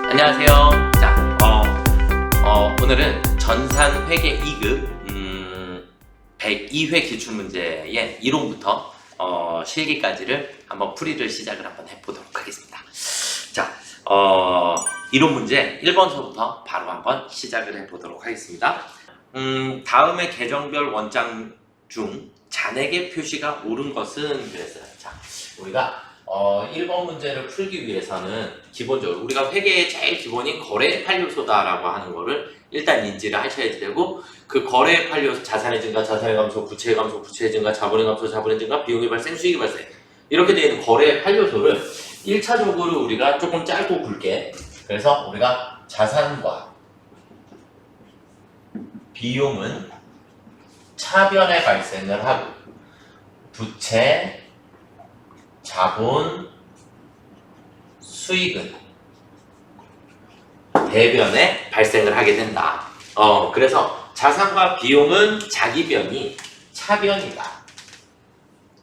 안녕하세요. 자, 오늘은 전산회계 2급 102회 기출문제의 이론부터 실기까지를 한번 풀이를 시작을 한번 해보도록 하겠습니다. 자, 이론 문제 1번서부터 바로 한번 시작을 해보도록 하겠습니다. 다음의 계정별 원장 중 잔액의 표시가 옳은 것은 그랬어요. 자, 우리가 1번 문제를 풀기 위해서는 기본적으로 우리가 회계의 제일 기본이 거래의 8요소다라고 하는 거를 일단 인지를 하셔야 되고, 그 거래의 8요소, 자산의 증가, 자산의 감소, 부채의 감소, 부채의 증가, 자본의 감소, 자본의 증가, 비용의 발생, 수익의 발생, 이렇게 되어 있는 거래의 8요소를 1차적으로 우리가 조금 짧고 굵게, 그래서 우리가 자산과 비용은 차변에 발생을 하고 부채, 자본, 수익은 대변에 발생을 하게 된다. 그래서 자산과 비용은 자기변이 차변이다.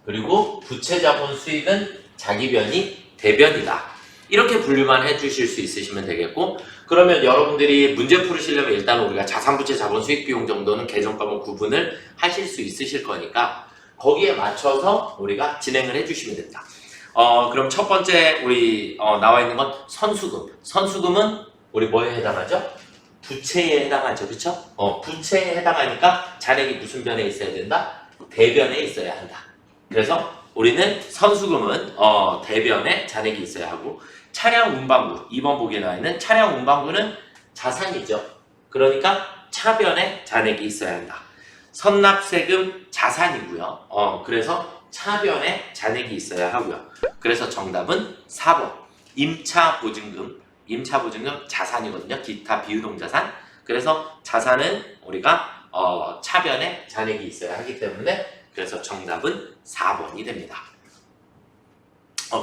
그리고 부채, 자본, 수익은 자기변이 대변이다. 이렇게 분류만 해주실 수 있으시면 되겠고, 그러면 여러분들이 문제 풀으시려면 일단 우리가 자산, 부채, 자본, 수익, 비용 정도는 계정 과목 구분을 하실 수 있으실 거니까 거기에 맞춰서 우리가 진행을 해주시면 됩니다. 그럼 첫 번째 우리 나와 있는 건 선수금. 선수금은 우리 뭐에 해당하죠? 부채에 해당하죠, 그렇죠? 부채에 해당하니까 잔액이 무슨 변에 있어야 된다? 대변에 있어야 한다. 그래서 우리는 선수금은 대변에 잔액이 있어야 하고, 차량 운반부 2번 보기에 나와 있는 차량 운반부는 자산이죠. 그러니까 차변에 잔액이 있어야 한다. 선납세금 자산이고요. 그래서 차변에 잔액이 있어야 하고요. 그래서 정답은 4번 임차보증금. 임차보증금 자산이거든요. 기타 비유동자산. 그래서 자산은 우리가 차변에 잔액이 있어야 하기 때문에 그래서 정답은 4번이 됩니다.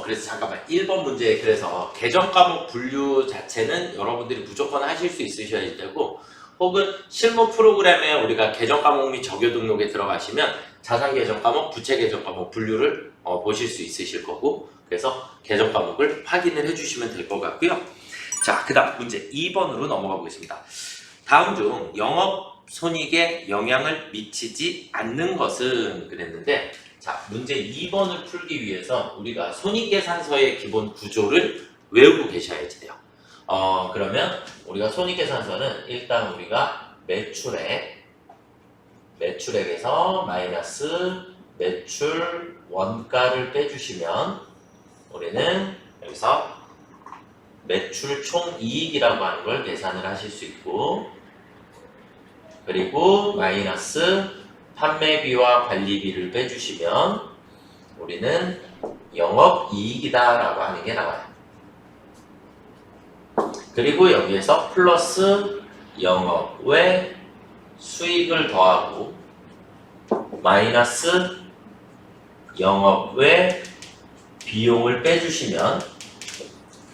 그래서 잠깐만 1번 문제, 그래서 계정과목 분류 자체는 여러분들이 무조건 하실 수 있으셔야 되고, 혹은 실무 프로그램에 우리가 계정과목 및 적요 등록에 들어가시면 자산 계정과목, 부채 계정과목 분류를 보실 수 있으실 거고, 그래서 계정과목을 확인을 해주시면 될 것 같고요. 자, 그 다음 문제 2번으로 넘어가 보겠습니다. 다음 중 영업손익에 영향을 미치지 않는 것은 그랬는데, 자, 문제 2번을 풀기 위해서 우리가 손익계산서의 기본 구조를 외우고 계셔야지 돼요. 그러면 우리가 손익계산서는 일단 우리가 매출액에서 마이너스 매출 원가를 빼주시면 우리는 여기서 매출 총이익이라고 하는 걸 계산을 하실 수 있고, 그리고 마이너스 판매비와 관리비를 빼주시면 우리는 영업이익이다 라고 하는 게 나와요. 그리고 여기에서 플러스 영업외 수익을 더하고 마이너스 영업외 비용을 빼주시면,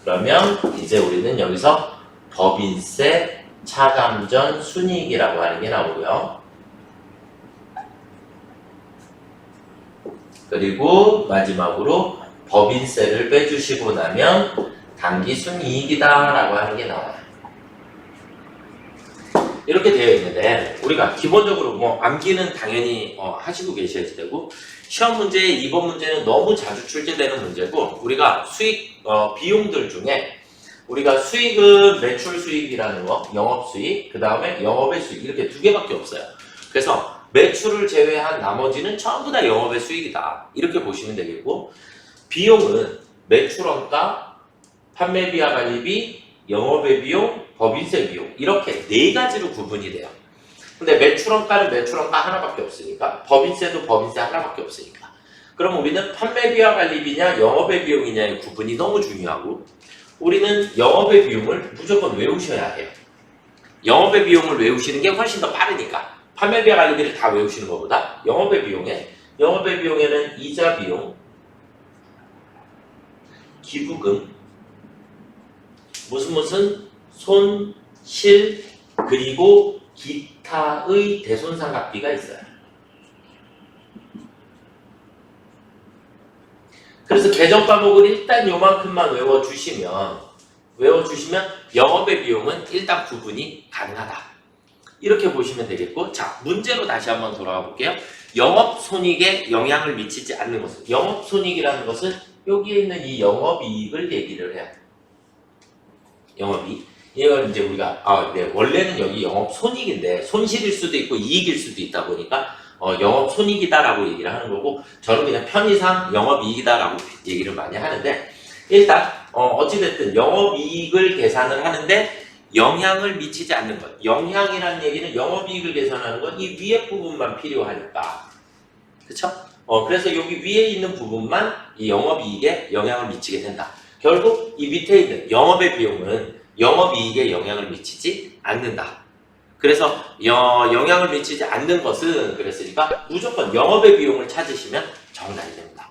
그러면 이제 우리는 여기서 법인세, 차감전, 순이익이라고 하는 게 나오고요. 그리고 마지막으로 법인세를 빼주시고 나면 당기순이익이다 라고 하는 게 나와요. 이렇게 되어 있는데, 우리가 기본적으로 뭐 암기는 당연히 하시고 계셔야지 되고, 시험 문제 2번 문제는 너무 자주 출제되는 문제고, 우리가 수익 비용들 중에 우리가 수익은 매출 수익이라는 거, 영업 수익, 그 다음에 영업의 수익, 이렇게 두 개밖에 없어요. 그래서 매출을 제외한 나머지는 전부 다 영업의 수익이다, 이렇게 보시면 되겠고, 비용은 매출원가, 판매비와 관리비, 영업의 비용, 법인세 비용, 이렇게 네 가지로 구분이 돼요. 근데 매출원가는 매출원가 하나밖에 없으니까, 법인세도 법인세 하나밖에 없으니까, 그럼 우리는 판매비와 관리비냐 영업의 비용이냐의 구분이 너무 중요하고, 우리는 영업의 비용을 무조건 외우셔야 해요. 영업의 비용을 외우시는 게 훨씬 더 빠르니까, 판매비와 관리비를 다 외우시는 것보다 영업의 비용에는 이자 비용, 기부금, 무슨 손, 실, 그리고 기타의 대손상각비가 있어요. 그래서 계정 과목을 일단 요만큼만 외워주시면 외워주시면 영업의 비용은 일단 구분이 가능하다. 이렇게 보시면 되겠고, 자, 문제로 다시 한번 돌아가 볼게요. 영업손익에 영향을 미치지 않는 것은, 영업손익이라는 것은 여기에 있는 이 영업이익을 얘기를 해야 돼요. 영업이익. 이걸 이제 우리가, 원래는 여기 영업손익인데, 손실일 수도 있고 이익일 수도 있다 보니까, 영업손익이다라고 얘기를 하는 거고, 저는 그냥 편의상 영업이익이다라고 얘기를 많이 하는데, 일단, 어찌됐든 영업이익을 계산을 하는데, 영향을 미치지 않는 것. 영향이라는 얘기는 영업이익을 계산하는 건 이 위에 부분만 필요하니까. 그쵸? 그래서 여기 위에 있는 부분만 이 영업이익에 영향을 미치게 된다. 결국 이 밑에 있는 영업의 비용은 영업이익에 영향을 미치지 않는다. 그래서 영향을 미치지 않는 것은 그랬으니까 무조건 영업의 비용을 찾으시면 정답이 됩니다.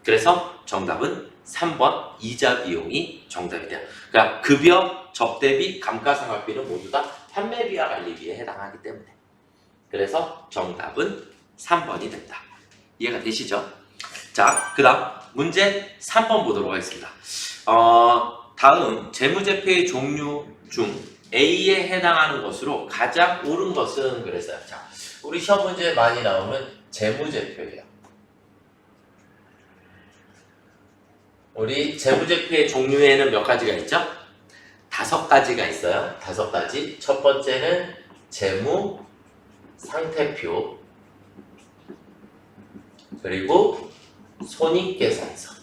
그래서 정답은 3번 이자 비용이 정답이 돼요. 그러니까 급여, 접대비, 감가상각비는 모두 다 판매비와 관리비에 해당하기 때문에. 그래서 정답은 3번이 된다. 이해가 되시죠? 자, 그 다음 문제 3번 보도록 하겠습니다. 다음 재무제표의 종류 중 A에 해당하는 것으로 가장 옳은 것은 그랬어요. 자, 우리 시험 문제에 많이 나오는 재무제표예요. 우리 재무제표의 종류에는 몇 가지가 있죠? 5가지가 있어요. 5가지. 첫 번째는 재무상태표, 그리고 손익계산서,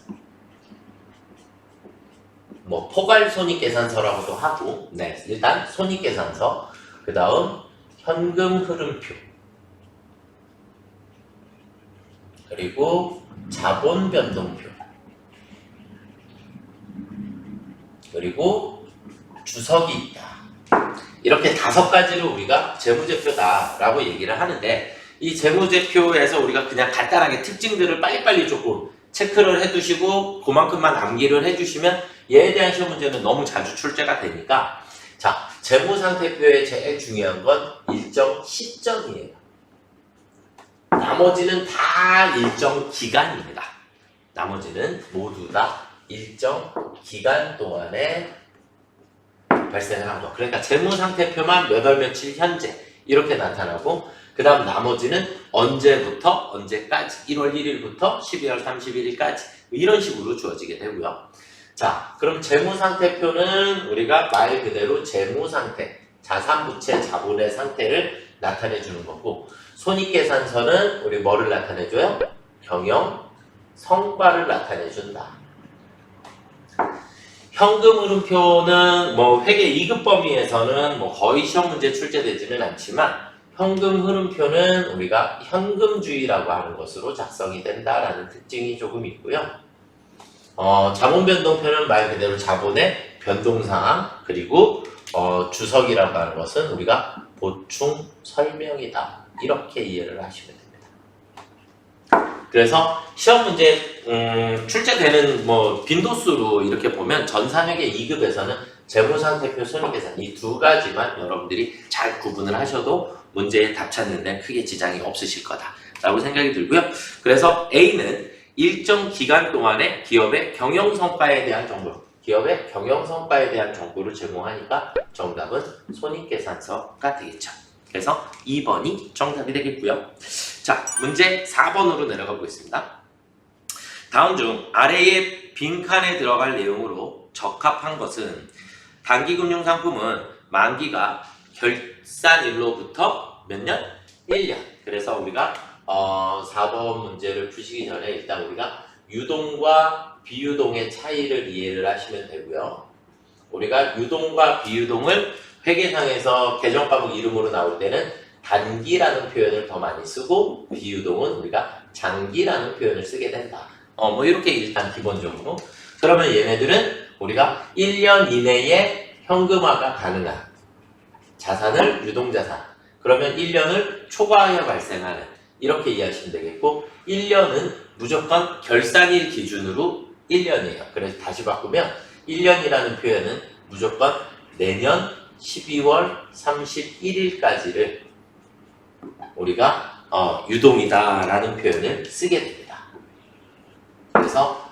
뭐 포괄손익계산서라고도 하고, 네, 일단 손익계산서, 그 다음 현금흐름표, 그리고 자본변동표, 그리고 주석이 있다. 이렇게 5가지를 우리가 재무제표다라고 얘기를 하는데, 이 재무제표에서 우리가 그냥 간단하게 특징들을 빨리빨리 조금 체크를 해두시고 그만큼만 암기를 해주시면 얘에 대한 시험 문제는 너무 자주 출제가 되니까, 자, 재무상태표의 제일 중요한 건 일정 시점이에요. 나머지는 다 일정 기간입니다. 나머지는 모두 다 일정 기간 동안에 발생을 한 거. 그러니까 재무상태표만 몇 월 며칠 현재 이렇게 나타나고, 그 다음 나머지는 언제부터 언제까지, 1월 1일부터 12월 31일까지 이런 식으로 주어지게 되고요. 자, 그럼 재무상태표는 우리가 말 그대로 재무상태, 자산부채 자본의 상태를 나타내 주는 거고, 손익계산서는 우리 뭐를 나타내 줘요? 경영 성과를 나타내 준다. 현금흐름표는 뭐 회계 2급 범위에서는 뭐 거의 시험 문제 출제되지는 않지만, 현금 흐름표는 우리가 현금주의라고 하는 것으로 작성이 된다라는 특징이 조금 있고요. 자본변동표는 말 그대로 자본의 변동상황, 그리고 주석이라고 하는 것은 우리가 보충 설명이다. 이렇게 이해를 하시면 됩니다. 그래서 시험 문제 출제되는 뭐 빈도수로 이렇게 보면 전산회계 2급에서는 재무상태표, 손익계산 이 2가지만 여러분들이 잘 구분을 하셔도 문제에 답 찾는 데는 크게 지장이 없으실 거다라고 생각이 들고요. 그래서 A는 일정 기간 동안의 기업의 경영성과에 대한 정보, 기업의 경영성과에 대한 정보를 제공하니까 정답은 손익계산서가 되겠죠. 그래서 2번이 정답이 되겠고요. 자, 문제 4번으로 내려가 보겠습니다. 다음 중 아래의 빈칸에 들어갈 내용으로 적합한 것은, 단기금융상품은 만기가 결산일로부터 몇 년? 1년. 그래서 우리가 4번 문제를 푸시기 전에 일단 우리가 유동과 비유동의 차이를 이해를 하시면 되고요. 우리가 유동과 비유동을 회계상에서 개정과목 이름으로 나올 때는 단기라는 표현을 더 많이 쓰고, 비유동은 우리가 장기라는 표현을 쓰게 된다. 뭐 이렇게 일단 기본적으로. 그러면 얘네들은 우리가 1년 이내에 현금화가 가능한 자산을 유동자산, 그러면 1년을 초과하여 발생하는, 이렇게 이해하시면 되겠고, 1년은 무조건 결산일 기준으로 1년이에요. 그래서 다시 바꾸면 1년이라는 표현은 무조건 내년 12월 31일까지를 우리가 유동이다라는 표현을 쓰게 됩니다. 그래서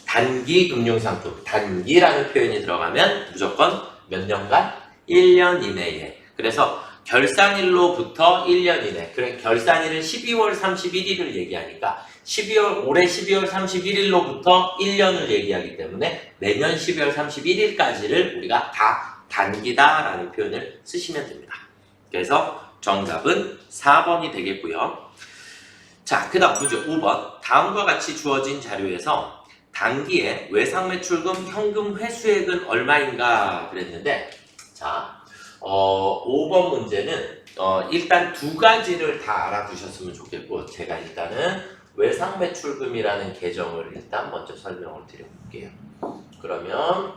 단기 금융상품, 단기라는 표현이 들어가면 무조건 몇 년간? 1년 이내에. 그래서 결산일로부터 1년 이내. 그래, 결산일은 12월 31일을 얘기하니까 올해 12월 31일로부터 1년을 얘기하기 때문에 내년 12월 31일까지를 우리가 다 단기다라는 표현을 쓰시면 됩니다. 그래서 정답은 4번이 되겠고요. 자, 그 다음 문제 5번. 다음과 같이 주어진 자료에서 단기에 외상매출금 현금 회수액은 얼마인가 그랬는데, 자, 5번 문제는 일단 두 가지를 다 알아두셨으면 좋겠고, 제가 일단은 외상매출금이라는 계정을 일단 먼저 설명을 드려볼게요. 그러면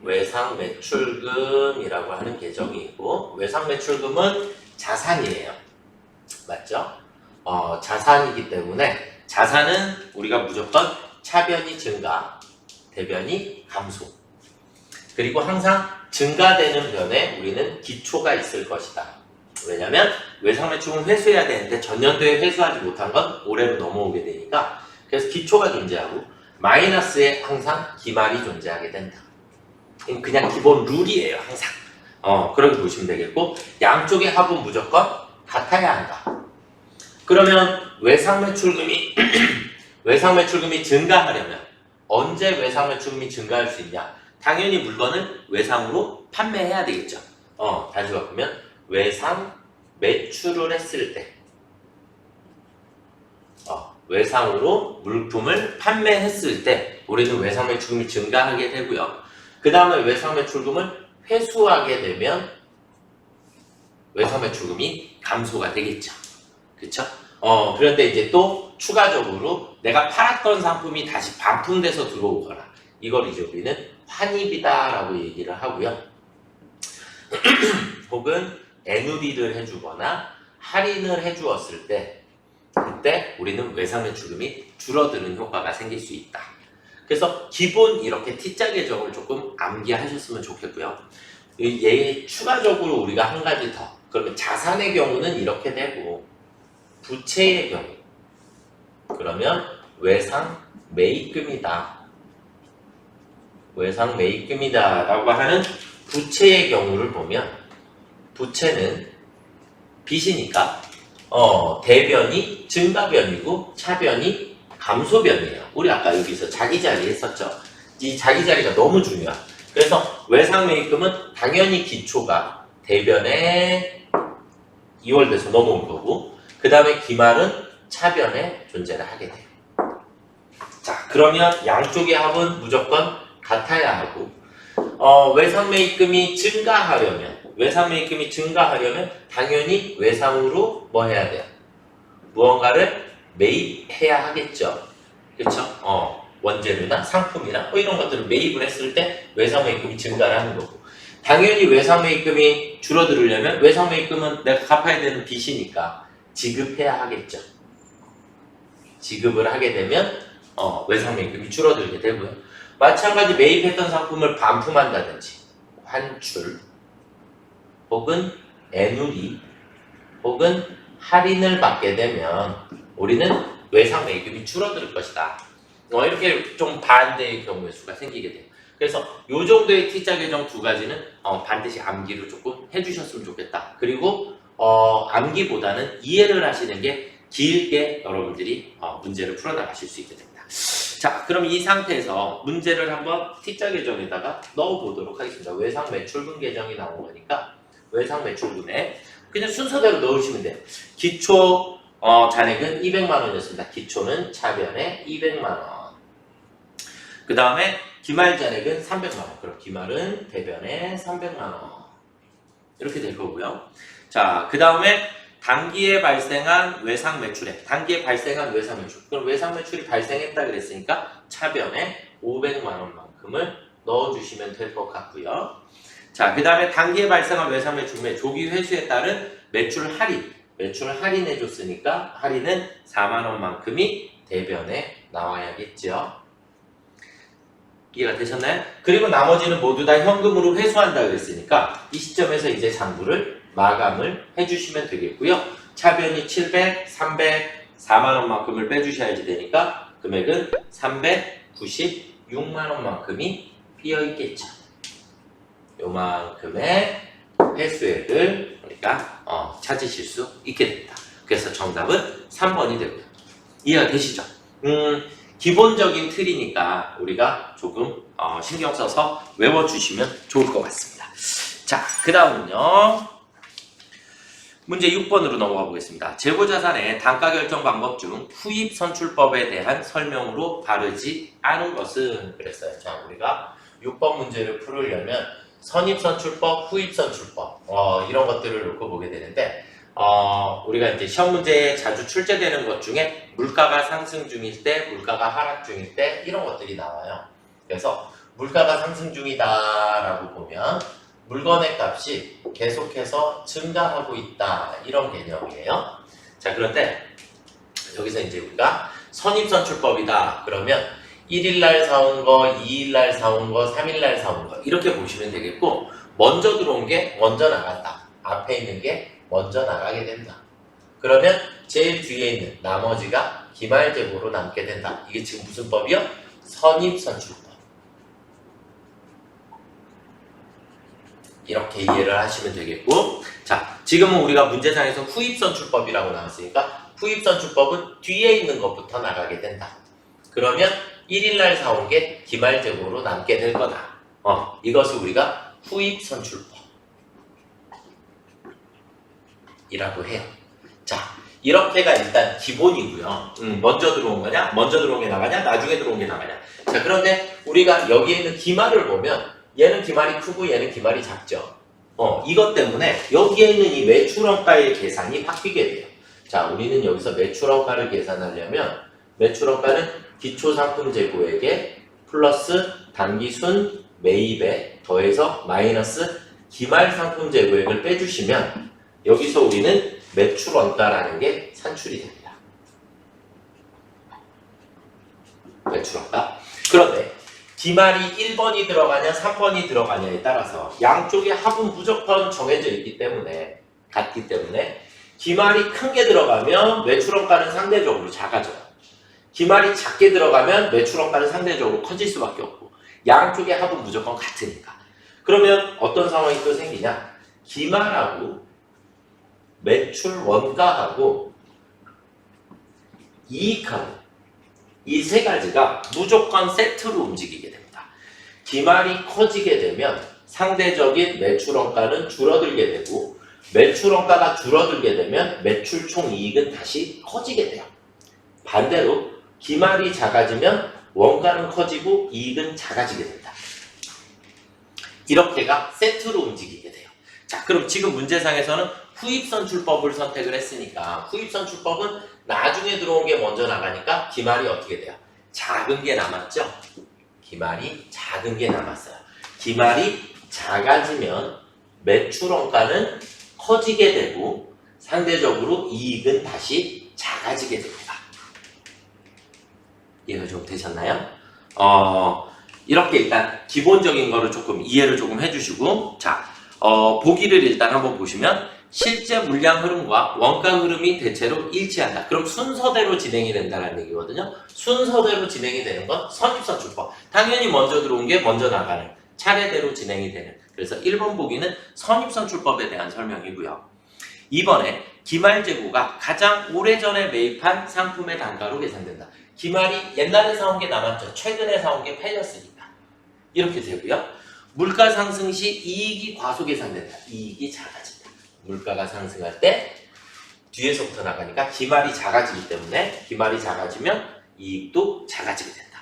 외상매출금이라고 하는 계정이 있고, 외상매출금은 자산이에요. 맞죠? 자산이기 때문에 자산은 우리가 무조건 차변이 증가, 대변이 감소. 그리고 항상 증가되는 변에 우리는 기초가 있을 것이다. 왜냐면 외상매출금 회수해야 되는데 전년도에 회수하지 못한 건 올해로 넘어오게 되니까, 그래서 기초가 존재하고 마이너스에 항상 기말이 존재하게 된다. 그냥 기본 룰이에요, 항상. 그렇게 보시면 되겠고, 양쪽의 합은 무조건 같아야 한다. 그러면 외상매출금이 외상매출금이 증가하려면 언제 외상매출금이 증가할 수 있냐? 당연히 물건을 외상으로 판매해야 되겠죠. 다시 바꾸면 외상 매출을 했을 때, 외상으로 물품을 판매했을 때 우리는 외상매출금이 증가하게 되고요. 그 다음에 외상매출금을 회수하게 되면 외상매출금이 감소가 되겠죠. 그쵸? 그런데 이제 또 추가적으로 내가 팔았던 상품이 다시 반품돼서 들어오거나, 이걸 이제 우리는 환입이다라고 얘기를 하고요. 혹은 NUD를 해주거나 할인을 해주었을 때, 그때 우리는 외상매출금이 줄어드는 효과가 생길 수 있다. 그래서 기본 이렇게 T자 계정을 조금 암기하셨으면 좋겠고요. 얘 추가적으로 우리가 한 가지 더, 그러면 자산의 경우는 이렇게 되고, 부채의 경우, 그러면 외상매입금이다. 외상매입금이다 라고 하는 부채의 경우를 보면, 부채는 빚이니까 대변이 증가변이고 차변이 감소변이에요. 우리 아까 여기서 자기자리 했었죠. 이 자기자리가 너무 중요해. 그래서 외상매입금은 당연히 기초가 대변에 이월돼서 넘어온 거고, 그 다음에 기말은 차변에 존재를 하게 돼요. 자, 그러면 양쪽의 합은 무조건 같아야 하고, 외상매입금이 증가하려면 당연히 외상으로 뭐 해야 돼요? 무언가를 매입해야 하겠죠. 그렇죠? 원재료나 상품이나 이런 것들을 매입을 했을 때 외상매입금이 증가를 하는 거고, 당연히 외상매입금이 줄어들으려면 외상매입금은 내가 갚아야 되는 빚이니까 지급해야 하겠죠. 지급을 하게 되면 외상매입금이 줄어들게 되고요. 마찬가지 매입했던 상품을 반품한다든지 환출, 혹은 NUD, 혹은 할인을 받게 되면 우리는 외상매입금이 줄어들 것이다. 이렇게 좀 반대의 경우의 수가 생기게 돼요. 그래서 이 정도의 T자 계정 두 가지는 반드시 암기를 조금 해주셨으면 좋겠다. 그리고 암기보다는 이해를 하시는 게 길게 여러분들이 문제를 풀어나가실 수 있게 됩니다. 자, 그럼 이 상태에서 문제를 한번 T자 계정에다가 넣어보도록 하겠습니다. 외상매출금 계정이 나온 거니까 외상매출금에 그냥 순서대로 넣으시면 돼요. 기초 잔액은 200만 원이었습니다. 기초는 차변에 200만 원. 그 다음에 기말 잔액은 300만 원. 그럼 기말은 대변에 300만 원. 이렇게 될 거고요. 자, 그 다음에 단기에 발생한 외상매출액. 단기에 발생한 외상매출. 그럼 외상매출이 발생했다 그랬으니까 차변에 500만 원만큼을 넣어주시면 될 것 같고요. 자, 그 다음에 단기에 발생한 외상매출금의 조기 회수에 따른 매출 할인. 매출 할인해줬으니까 할인은 4만 원만큼이 대변에 나와야겠죠. 이해가 되셨나요? 그리고 나머지는 모두 다 현금으로 회수한다 그랬으니까 이 시점에서 이제 장부를 마감을 해주시면 되겠고요. 차변이 700, 300, 4만 원만큼을 빼주셔야지 되니까 금액은 396만 원만큼이 비어 있겠죠. 요만큼의 회수액을 우리가 찾으실 수 있게 됩니다. 그래서 정답은 3번이 되고요. 이해가 되시죠? 기본적인 틀이니까 우리가 조금 신경 써서 외워주시면 좋을 것 같습니다. 자, 그 다음은요. 문제 6번으로 넘어가 보겠습니다. 재고자산의 단가 결정 방법 중 후입 선출법에 대한 설명으로 다르지 않은 것은 그랬어요. 자, 우리가 6번 문제를 풀으려면 선입 선출법, 후입 선출법 이런 것들을 놓고 보게 되는데 우리가 이제 시험 문제에 자주 출제되는 것 중에 물가가 상승 중일 때, 물가가 하락 중일 때 이런 것들이 나와요. 그래서 물가가 상승 중이다라고 보면 물건의 값이 계속해서 증가하고 있다 이런 개념이에요. 자, 그런데 여기서 이제 우리가 선입선출법이다 그러면 1일날 사온 거, 2일날 사온 거, 3일날 사온 거 이렇게 보시면 되겠고 먼저 들어온 게 먼저 나간다. 앞에 있는 게 먼저 나가게 된다. 그러면 제일 뒤에 있는 나머지가 기말재고로 남게 된다. 이게 지금 무슨 법이요? 선입선출법. 이렇게 이해를 하시면 되겠고, 자, 지금은 우리가 문제상에서 후입선출법이라고 나왔으니까 후입선출법은 뒤에 있는 것부터 나가게 된다. 그러면 1일날 사온 게 기말재고로 남게 될 거다. 이것을 우리가 후입선출법 이라고 해요. 자, 이렇게가 일단 기본이고요. 먼저 들어온 거냐? 먼저 들어온 게 나가냐? 나중에 들어온 게 나가냐? 자, 그런데 우리가 여기에 있는 기말을 보면 얘는 기말이 크고 얘는 기말이 작죠. 이것 때문에 여기에 있는 이 매출원가의 계산이 바뀌게 돼요. 자, 우리는 여기서 매출원가를 계산하려면 매출원가는 기초상품재고액에 플러스 단기순 매입에 더해서 마이너스 기말상품재고액을 빼주시면 여기서 우리는 매출원가라는 게 산출이 됩니다. 매출원가. 그런데 기말이 1번이 들어가냐 3번이 들어가냐에 따라서 양쪽의 합은 무조건 정해져 있기 때문에 같기 때문에 기말이 큰 게 들어가면 매출원가는 상대적으로 작아져요. 기말이 작게 들어가면 매출원가는 상대적으로 커질 수밖에 없고 양쪽의 합은 무조건 같으니까. 그러면 어떤 상황이 또 생기냐? 기말하고 매출원가하고 이익하고 이 세 가지가 무조건 세트로 움직이게 됩니다. 기말이 커지게 되면 상대적인 매출원가는 줄어들게 되고 매출원가가 줄어들게 되면 매출 총이익은 다시 커지게 돼요. 반대로 기말이 작아지면 원가는 커지고 이익은 작아지게 됩니다. 이렇게가 세트로 움직이게 돼요. 자, 그럼 지금 문제상에서는 후입선출법을 선택을 했으니까 후입선출법은 나중에 들어온 게 먼저 나가니까 기말이 어떻게 돼요? 작은 게 남았죠? 기말이 작은 게 남았어요. 기말이 작아지면 매출원가는 커지게 되고 상대적으로 이익은 다시 작아지게 됩니다. 이해가 좀 되셨나요? 이렇게 일단 기본적인 거를 조금 이해를 조금 해주시고 자, 보기를 일단 한번 보시면 실제 물량 흐름과 원가 흐름이 대체로 일치한다. 그럼 순서대로 진행이 된다는 얘기거든요. 순서대로 진행이 되는 건 선입선출법. 당연히 먼저 들어온 게 먼저 나가는 차례대로 진행이 되는. 그래서 1번 보기는 선입선출법에 대한 설명이고요. 2번에 기말재고가 가장 오래전에 매입한 상품의 단가로 계산된다. 기말이 옛날에 사온 게 남았죠. 최근에 사온 게 팔렸으니까. 이렇게 되고요. 물가 상승 시 이익이 과소 계산된다. 이익이 작아진다. 물가가 상승할 때 뒤에서부터 나가니까 기말이 작아지기 때문에 기말이 작아지면 이익도 작아지게 된다.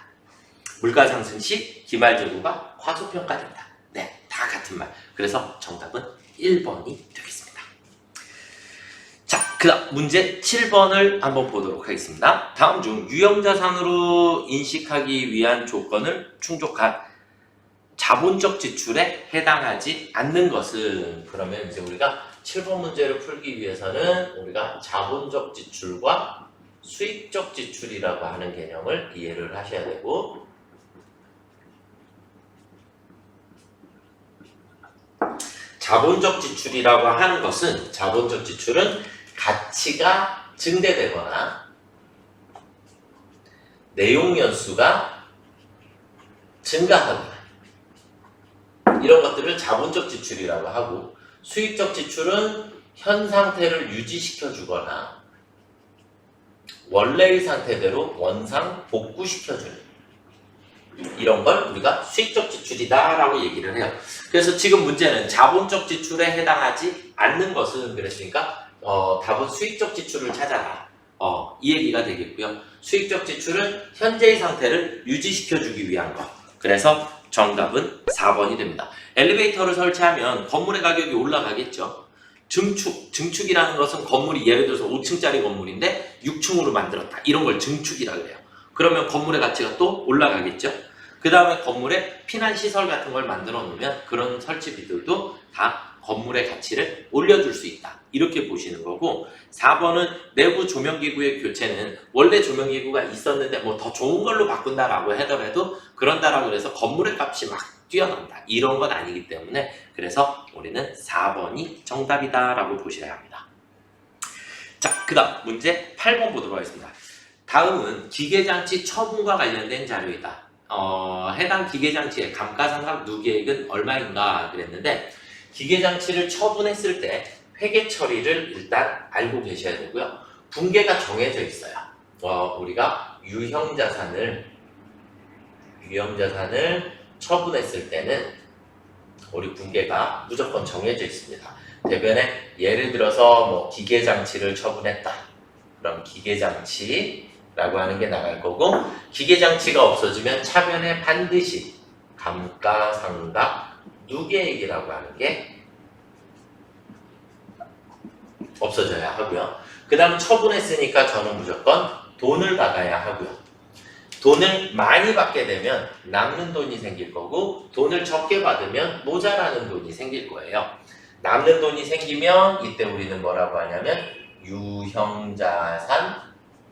물가 상승 시 기말재고가 과소평가된다. 네, 다 같은 말. 그래서 정답은 1번이 되겠습니다. 자, 그 다음 문제 7번을 한번 보도록 하겠습니다. 다음 중 유형자산으로 인식하기 위한 조건을 충족한 자본적 지출에 해당하지 않는 것은 그러면 이제 우리가 7번 문제를 풀기 위해서는 우리가 자본적 지출과 수익적 지출이라고 하는 개념을 이해를 하셔야 되고 자본적 지출이라고 하는 것은 자본적 지출은 가치가 증대되거나 내용 연수가 증가하거나 이런 것들을 자본적 지출이라고 하고, 수익적 지출은 현 상태를 유지시켜 주거나 원래의 상태대로 원상 복구시켜 주는 이런 걸 우리가 수익적 지출이다 라고 얘기를 해요. 그래서 지금 문제는 자본적 지출에 해당하지 않는 것은, 그랬으니까 답은 수익적 지출을 찾아라, 이 얘기가 되겠고요. 수익적 지출은 현재의 상태를 유지시켜주기 위한 것. 그래서 정답은 4번이 됩니다. 엘리베이터를 설치하면 건물의 가격이 올라가겠죠. 증축이라는 것은 건물이 예를 들어서 5층짜리 건물인데 6층으로 만들었다, 이런 걸 증축이라 그래요. 그러면 건물의 가치가 또 올라가겠죠. 그 다음에 건물에 피난시설 같은 걸 만들어 놓으면 그런 설치비들도 다 건물의 가치를 올려줄 수 있다, 이렇게 보시는 거고, 4번은 내부 조명기구의 교체는 원래 조명기구가 있었는데 뭐 더 좋은 걸로 바꾼다라고 하더라도 그런다라고 해서 건물의 값이 막 뛰어난다, 이런 건 아니기 때문에, 그래서 우리는 4번이 정답이다 라고 보셔야 합니다. 자, 그 다음 문제 8번 보도록 하겠습니다. 다음은 기계장치 처분과 관련된 자료이다. 해당 기계장치의 감가상각 누계액은 얼마인가 그랬는데, 기계장치를 처분했을 때 회계 처리를 일단 알고 계셔야 되고요. 분계가 정해져 있어요. 우리가 유형자산을 처분했을 때는 우리 분계가 무조건 정해져 있습니다. 대변에 예를 들어서 뭐 기계장치를 처분했다, 그럼 기계장치라고 하는 게 나갈 거고, 기계장치가 없어지면 차변에 반드시 감가상각 누계액이라고 하는 게 없어져야 하고요. 그 다음 처분했으니까 저는 무조건 돈을 받아야 하고요. 돈을 많이 받게 되면 남는 돈이 생길 거고, 돈을 적게 받으면 모자라는 돈이 생길 거예요. 남는 돈이 생기면 이때 우리는 뭐라고 하냐면 유형자산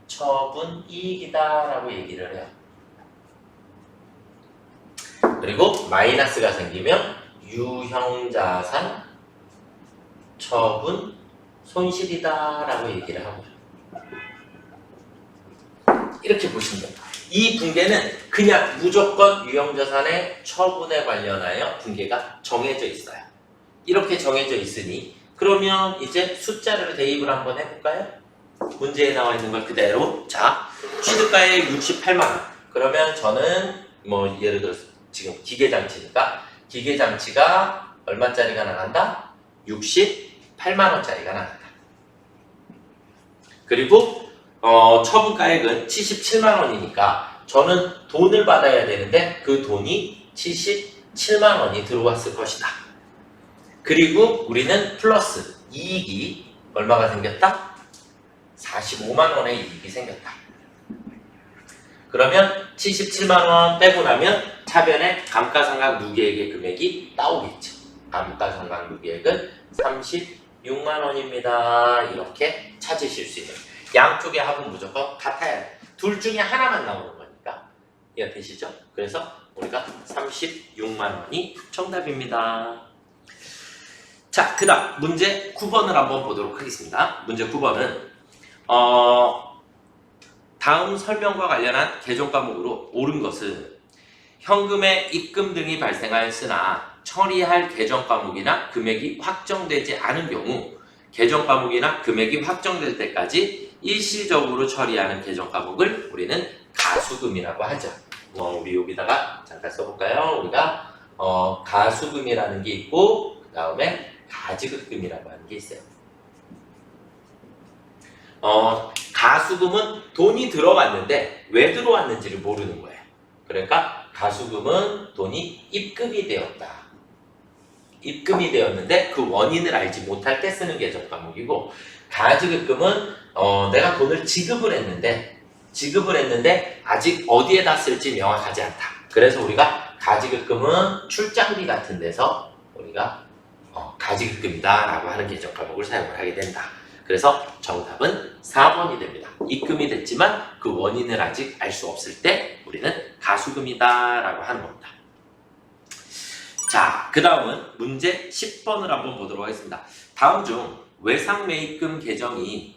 처분 이익이다 라고 얘기를 해요. 그리고 마이너스가 생기면 유형자산 처분 손실이다 라고 얘기를 하고요. 이렇게 보시면 됩니다. 이 분계는 그냥 무조건 유형자산의 처분에 관련하여 분계가 정해져 있어요. 이렇게 정해져 있으니 그러면 이제 숫자를 대입을 한번 해볼까요? 문제에 나와 있는 걸 그대로. 자, 취득가액 68만원. 그러면 저는 뭐 예를 들어서 지금 기계장치니까 기계장치가 얼마짜리가 나간다? 68만원짜리가 나간다. 그리고 처분가액은 77만원이니까 저는 돈을 받아야 되는데 그 돈이 77만원이 들어왔을 것이다. 그리고 우리는 플러스 이익이 얼마가 생겼다? 45만원의 이익이 생겼다. 그러면 77만원 빼고 나면 차변에 감가상각 누계액의 금액이 나오겠죠. 감가상각 누계액은 36만원입니다. 이렇게 찾으실 수 있는, 양쪽의 합은 무조건 같아야 돼. 둘 중에 하나만 나오는 거니까 이해되시죠? 그래서 우리가 36만원이 정답입니다. 자, 그 다음 문제 9번을 한번 보도록 하겠습니다. 문제 9번은 다음 설명과 관련한 개정 과목으로 옳은 것은 현금의 입금 등이 발생하였으나 처리할 개정 과목이나 금액이 확정되지 않은 경우 개정 과목이나 금액이 확정될 때까지 일시적으로 처리하는 개정 과목을 우리는 가수금이라고 하죠. 우리 여기다가 잠깐 써볼까요? 우리가 가수금이라는 게 있고 그 다음에 가지급금이라고 하는 게 있어요. 가수금은 돈이 들어왔는데 왜 들어왔는지를 모르는 거예요. 그러니까 가수금은 돈이 입금이 되었다. 입금이 되었는데 그 원인을 알지 못할 때 쓰는 개정 과목이고, 가지급금은 내가 돈을 지급을 했는데 아직 어디에다 쓸지 명확하지 않다. 그래서 우리가 가지급금은 출장비 같은 데서 우리가 가지급금이다 라고 하는 개정 과목을 사용을 하게 된다. 그래서 정답은 4번이 됩니다. 입금이 됐지만 그 원인을 아직 알 수 없을 때 우리는 가수금이다 라고 하는 겁니다. 자, 그 다음은 문제 10번을 한번 보도록 하겠습니다. 다음 중 외상매입금 개정이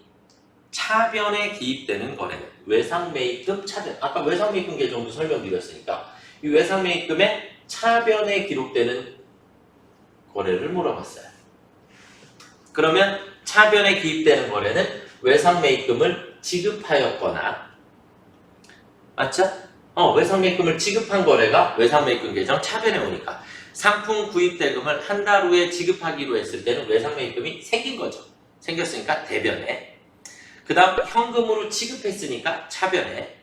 차변에 기입되는 거래는 외상매입금 차변. 아까 외상매입금 계정도 설명드렸으니까 이 외상매입금의 차변에 기록되는 거래를 물어봤어요. 그러면 차변에 기입되는 거래는 외상매입금을 지급하였거나, 맞죠? 외상매입금을 지급한 거래가 외상매입금 계정 차변에 오니까 상품 구입대금을 한 달 후에 지급하기로 했을 때는 외상매입금이 생긴 거죠. 생겼으니까 대변에. 그 다음 현금으로 지급했으니까 차변에.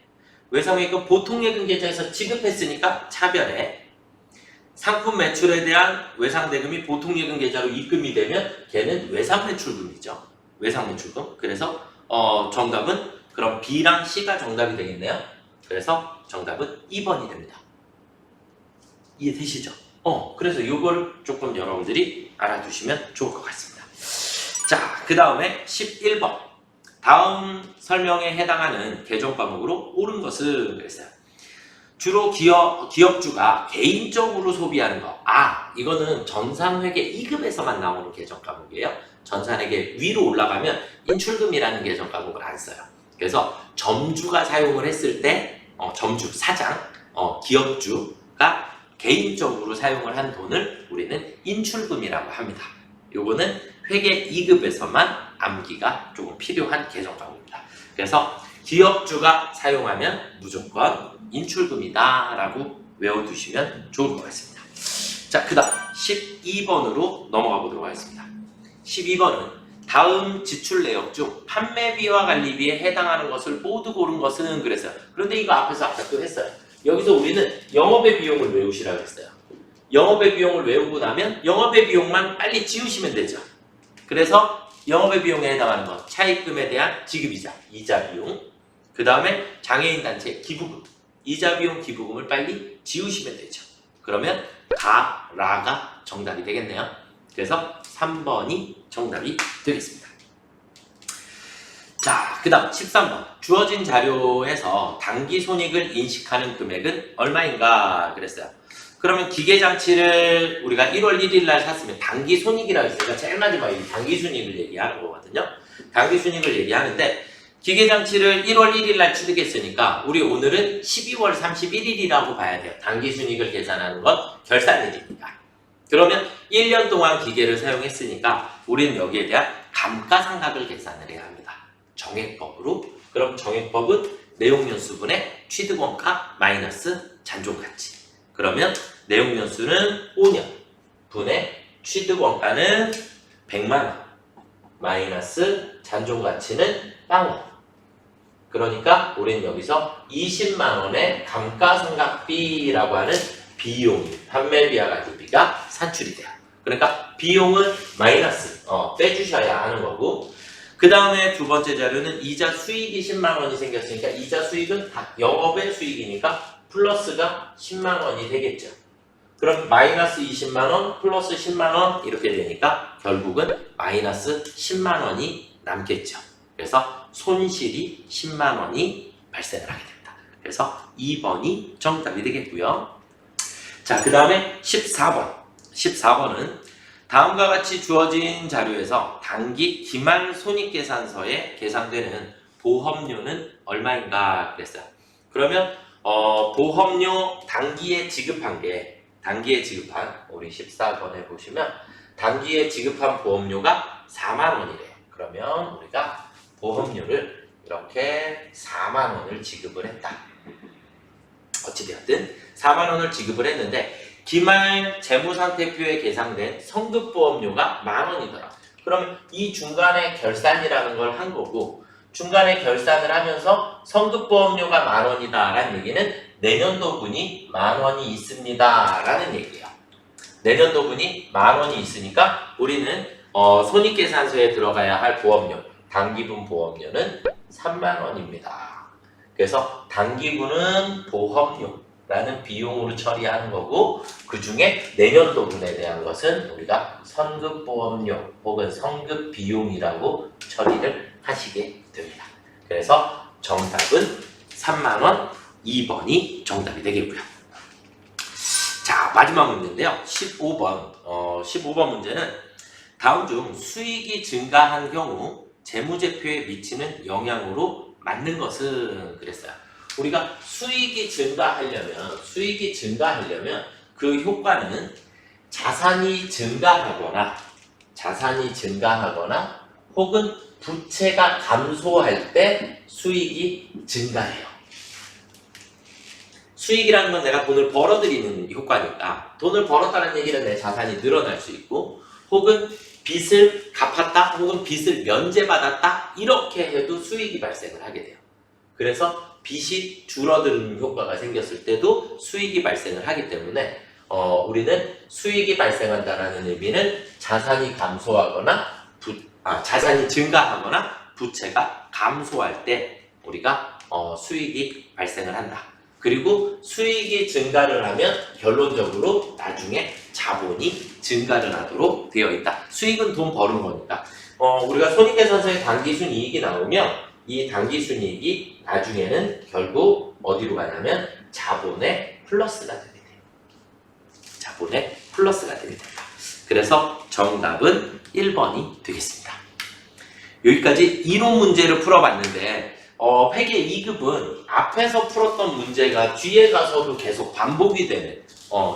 외상매입금 보통예금 계좌에서 지급했으니까 차변에. 상품 매출에 대한 외상대금이 보통예금 계좌로 입금이 되면 걔는 외상매출금이죠. 외상매출금. 그래서 정답은 그럼 B랑 C가 정답이 되겠네요. 그래서 정답은 2번이 됩니다. 이해되시죠? 그래서 이걸 조금 여러분들이 알아두시면 좋을 것 같습니다. 자, 그 다음에 11번. 다음 설명에 해당하는 개정 과목으로 옳은 것은 그랬어요. 주로 기업주가 개인적으로 소비하는 거. 이거는 전산회계 2급에서만 나오는 개정 과목이에요. 전산회계 위로 올라가면 인출금이라는 개정 과목을 안 써요. 그래서 점주가 사용을 했을 때, 점주, 사장, 기업주가 개인적으로 사용을 한 돈을 우리는 인출금이라고 합니다. 요거는 회계 2급에서만 암기가 조금 필요한 개정 과목입니다. 그래서 기업주가 사용하면 무조건 인출금이다 라고 외워두시면 좋을 것 같습니다. 자, 그 다음 12번으로 넘어가 보도록 하겠습니다. 12번은 다음 지출 내역 중 판매비와 관리비에 해당하는 것을 모두 고른 것은 그랬어요. 그런데 이거 앞에서 아까 또 했어요. 여기서 우리는 영업의 비용을 외우시라고 했어요. 영업의 비용을 외우고 나면 영업의 비용만 빨리 지우시면 되죠. 그래서 영업의 비용에 해당하는 것, 차입금에 대한 지급이자, 이자 비용, 그 다음에 장애인 단체 기부금, 이자 비용 기부금을 빨리 지우시면 되죠. 그러면 라가 정답이 되겠네요. 그래서 3번이 정답이 되겠습니다. 자, 그 다음 13번. 주어진 자료에서 당기손익을 인식하는 금액은 얼마인가 그랬어요. 그러면 기계장치를 우리가 1월 1일 날 샀으면 당기손익이라고 했으니까 제일 마지막에 당기순이익을 얘기하는 거거든요. 당기순이익을 얘기하는데 기계장치를 1월 1일 날 취득했으니까 우리 오늘은 12월 31일이라고 봐야 돼요. 당기순이익을 계산하는 건 결산일입니다. 그러면 1년 동안 기계를 사용했으니까 우리는 여기에 대한 감가상각을 계산을 해야 합니다. 정액법으로. 그럼 정액법은 내용연수분의 취득원가 마이너스 잔존가치. 그러면 내용연수는 5년 분의 취득원가는 100만원 마이너스 잔존가치는 0원. 그러니까 우리는 여기서 20만원의 감가상각비라고 하는 비용이, 판매비와 관리비가 산출이 돼요. 그러니까 비용은 마이너스 빼주셔야 하는 거고, 그 다음에 두 번째 자료는 이자 수익이 10만원이 생겼으니까 이자 수익은 다 영업의 수익이니까 플러스가 10만원이 되겠죠. 그럼 마이너스 20만원 플러스 10만원 이렇게 되니까 결국은 마이너스 10만원이 남겠죠. 그래서 손실이 10만원이 발생을 하게 됩니다. 그래서 2번이 정답이 되겠고요. 자, 그 다음에 14번. 14번은 다음과 같이 주어진 자료에서 단기 기말 손익계산서에 계산되는 보험료는 얼마인가 그랬어요. 그러면 보험료 단기에 지급한 우리 14번에 보시면 단기에 지급한 보험료가 4만원이래요. 그러면 우리가 보험료를 이렇게 4만원을 지급을 했다. 어찌되었든 4만원을 지급을 했는데 기말 재무상태표에 계상된 성급보험료가 만원이더라. 그러면 이 중간에 결산이라는 걸 한 거고, 중간에 결산을 하면서 성급보험료가 만원이다 라는 얘기는 내년도분이 만원이 있습니다 라는 얘기예요. 내년도분이 만원이 있으니까 우리는 손익계산서에 들어가야 할 보험료, 단기분 보험료는 3만원입니다. 그래서 단기분은 보험료라는 비용으로 처리하는 거고, 그 중에 내년도분에 대한 것은 우리가 선급보험료 혹은 성급비용이라고 처리를 하시게 됩니다. 그래서 정답은 3만원 2번이 정답이 되겠고요. 자, 마지막 문제인데요. 15번. 15번 문제는 다음 중 수익이 증가한 경우 재무제표에 미치는 영향으로 맞는 것은 그랬어요. 우리가 수익이 증가하려면 그 효과는 자산이 증가하거나 혹은 부채가 감소할 때 수익이 증가해요. 수익이라는 건 내가 돈을 벌어들이는 효과니까 돈을 벌었다는 얘기는 내 자산이 늘어날 수 있고 혹은 빚을 갚았다 혹은 빚을 면제받았다 이렇게 해도 수익이 발생을 하게 돼요. 그래서 빚이 줄어드는 효과가 생겼을 때도 수익이 발생을 하기 때문에 우리는 수익이 발생한다는 의미는 자산이 감소하거나 자산이 증가하거나 부채가 감소할 때 우리가 수익이 발생을 한다. 그리고 수익이 증가를 하면 결론적으로 나중에 자본이 증가를 하도록 되어 있다. 수익은 돈 버는 거니까. 우리가 손익계산서에 당기순이익이 나오면 이 당기순이익이 나중에는 결국 어디로 가냐면 자본의 플러스가 되게 돼요. 자본의 플러스가 되게 된다. 그래서 정답은 1번이 되겠습니다. 여기까지 이론 문제를 풀어봤는데 회계 2급은 앞에서 풀었던 문제가 뒤에 가서도 계속 반복이 되는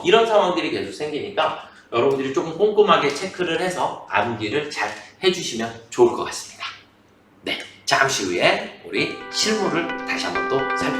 이런 상황들이 계속 생기니까 여러분들이 조금 꼼꼼하게 체크를 해서 암기를 잘 해주시면 좋을 것 같습니다. 네, 잠시 후에 우리 실무를 다시 한번 또 살펴보겠습니다.